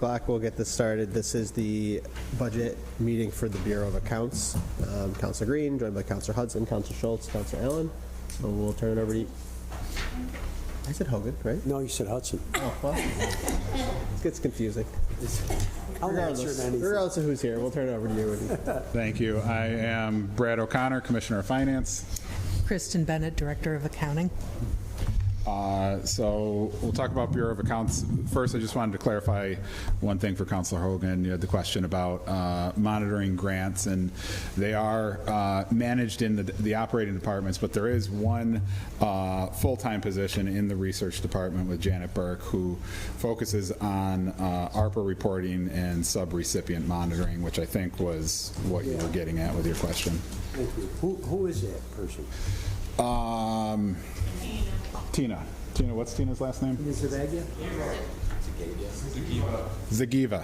o'clock. We'll get this started. This is the budget meeting for the Bureau of Accounts. Councilor Green, joined by Councilor Hudson, Councilor Schultz, Councilor Allen. So we'll turn it over to you. I said Hogan, right? No, you said Hudson. Oh, well, it gets confusing. Regardless of who's here, we'll turn it over to you. Thank you. I am Brad O'Connor, Commissioner of Finance. Kristen Bennett, Director of Accounting. So we'll talk about Bureau of Accounts. First, I just wanted to clarify one thing for Councilor Hogan. You had the question about monitoring grants, and they are managed in the operating departments, but there is one full-time position in the research department with Janet Burke who focuses on ARPA reporting and sub-recipient monitoring, which I think was what you were getting at with your question. Thank you. Who is that person? Tina. Tina, what's Tina's last name? Zagiva? Zagiva.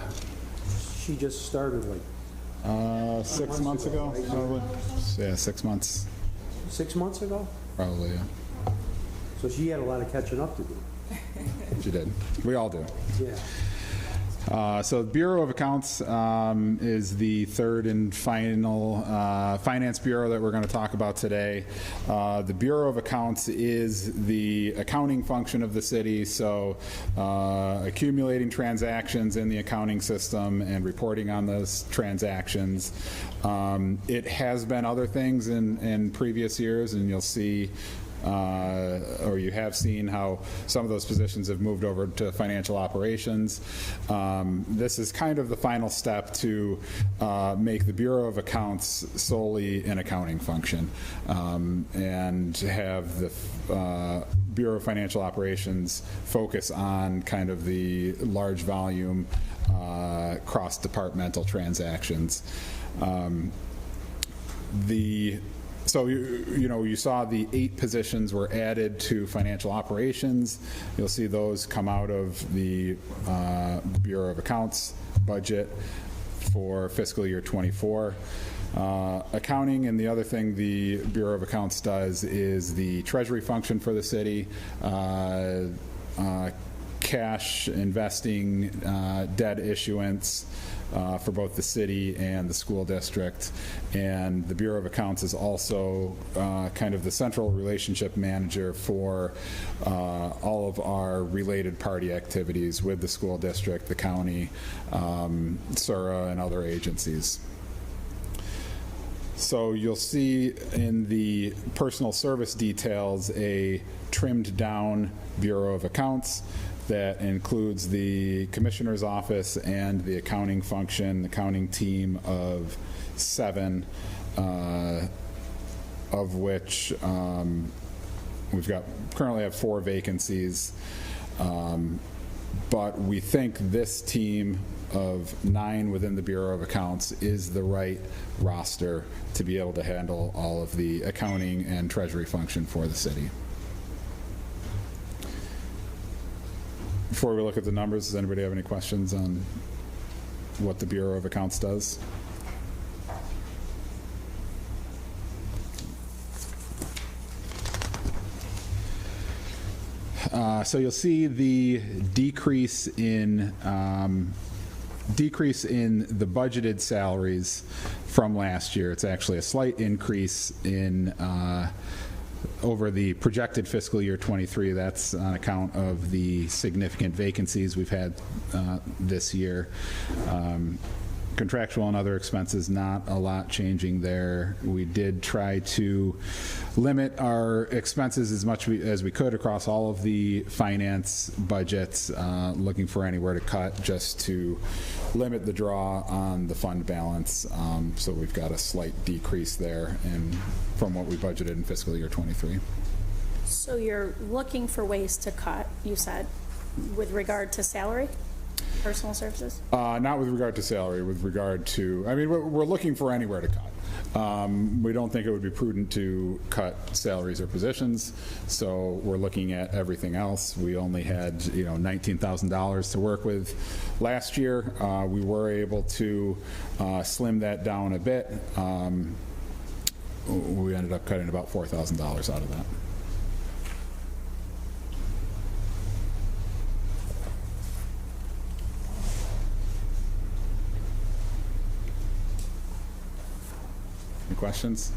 She just started like 6 months ago, probably. Yeah, 6 months. 6 months ago? Probably, yeah. So she had a lot of catching up to do. She did. We all do. Yeah. So the Bureau of Accounts is the third and final finance bureau that we're going to talk about today. The Bureau of Accounts is the accounting function of the city, so accumulating transactions in the accounting system and reporting on those transactions. It has been other things in previous years, and you'll see or you have seen how some of those positions have moved over to financial operations. This is kind of the final step to make the Bureau of Accounts solely an accounting function and have the Bureau of Financial Operations focus on kind of the large volume cross-departmental transactions. So, you saw the 8 positions were added to financial operations. You'll see those come out of the Bureau of Accounts budget for fiscal year 24. Accounting, and the other thing the Bureau of Accounts does is the treasury function for the city, cash investing, debt issuance, for both the city and the school district. And the Bureau of Accounts is also kind of the central relationship manager for all of our related party activities with the school district, the county, SURA, and other agencies. So you'll see in the personal service details a trimmed down Bureau of Accounts that includes the Commissioner's Office and the accounting function, the accounting team of 7, of which we've currently have 4 vacancies, but we think this team of 9 within the Bureau of Accounts is the right roster to be able to handle all of the accounting and treasury function for the city. Before we look at the numbers, does anybody have any questions on what the Bureau of Accounts does? So you'll see the decrease in the budgeted salaries from last year. It's actually a slight increase in over the projected fiscal year 23. That's on account of the significant vacancies we've had this year. Contractual and other expenses, not a lot changing there. We did try to limit our expenses as much as we could across all of the finance budgets, looking for anywhere to cut just to limit the draw on the fund balance. So we've got a slight decrease there from what we budgeted in fiscal year 23. So you're looking for ways to cut, you said, with regard to salary? Personal services? Not with regard to salary, with regard to, I mean, we're looking for anywhere to cut. We don't think it would be prudent to cut salaries or positions, so we're looking at everything else. We only had, $19,000 to work with last year. We were able to slim that down a bit. We ended up cutting about $4,000 out of that. questions?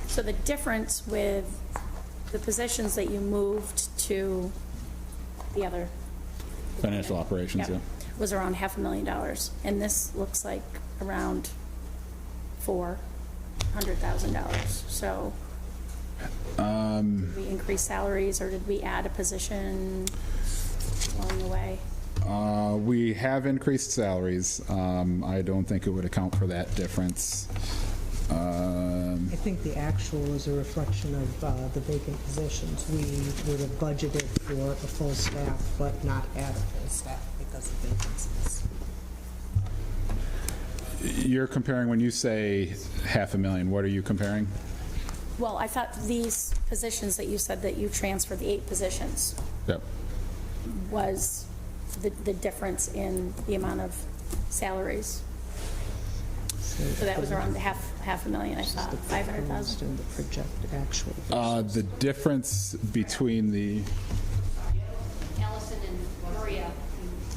So the difference with the positions that you moved to the other. Financial operations, yeah. Yep, was around $500,000, and this looks like around $400,000. So did we increase salaries, or did we add a position along the way? We have increased salaries. I don't think it would account for that difference. I think the actual is a reflection of the vacant positions. We would have budgeted for a full staff, but not had a full staff because of vacancies. You're comparing, when you say $500,000, what are you comparing? Well, I thought these positions that you said that you transferred, the 8 positions, Yep. was the difference in the amount of salaries. So that was around $500,000, I thought, 500,000. And the projected actual. The difference between the, Allison and Maria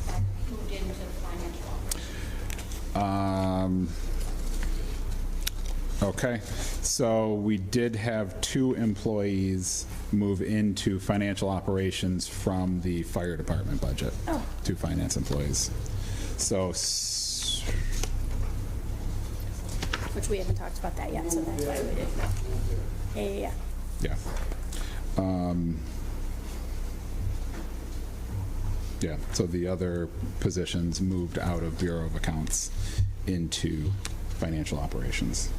had moved into financial operations. okay, so we did have 2 employees move into financial operations from the fire department budget. Oh. 2 finance employees. So, Which we haven't talked about that yet, so that's why we didn't know. Yeah. yeah. Yeah, so the other positions moved out of Bureau of Accounts into financial operations.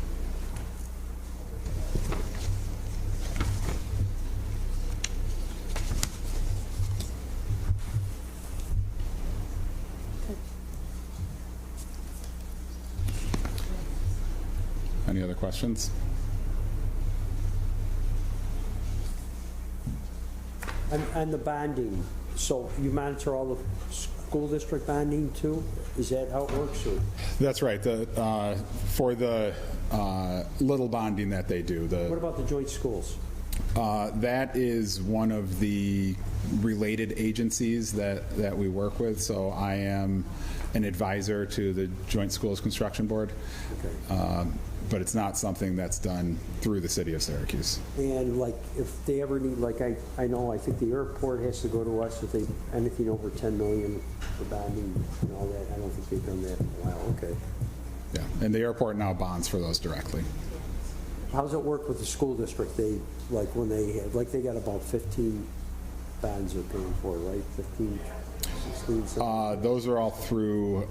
Any other questions? And the bonding, so you monitor all the school district bonding too? Is that how it works, or? That's right. For the little bonding that they do, What about the joint schools? that is one of the related agencies that we work with. So I am an advisor to the Joint Schools Construction Board. Okay. But it's not something that's done through the city of Syracuse. And like, if they ever need, like, I know, I think the airport has to go to us if they, anything over 10 million for bonding and all that. I don't think they've done that in a while. Okay. Yeah, and the airport now bonds for those directly. How does it work with the school district? They, like, when they have, like, they got about 15 bonds they're paying for, right? 15, 16, something? Those are all through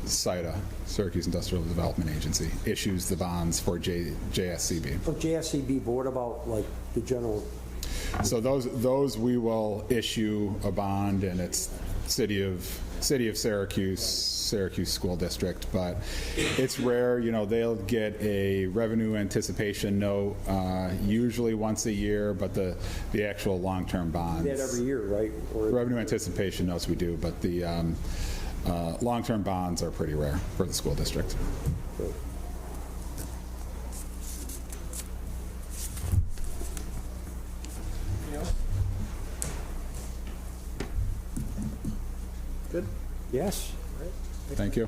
SIDA, Syracuse Industrial Development Agency, issues the bonds for JSCB. Oh, JSCB, but what about, like, the general? So those we will issue a bond, and it's City of Syracuse School District, but it's rare. You know, they'll get a revenue anticipation note usually once a year, but the actual long-term bonds. That every year, right? Or Revenue anticipation notes we do, but the long-term bonds are pretty rare for the school district. Okay. Good? Yes. Thank you.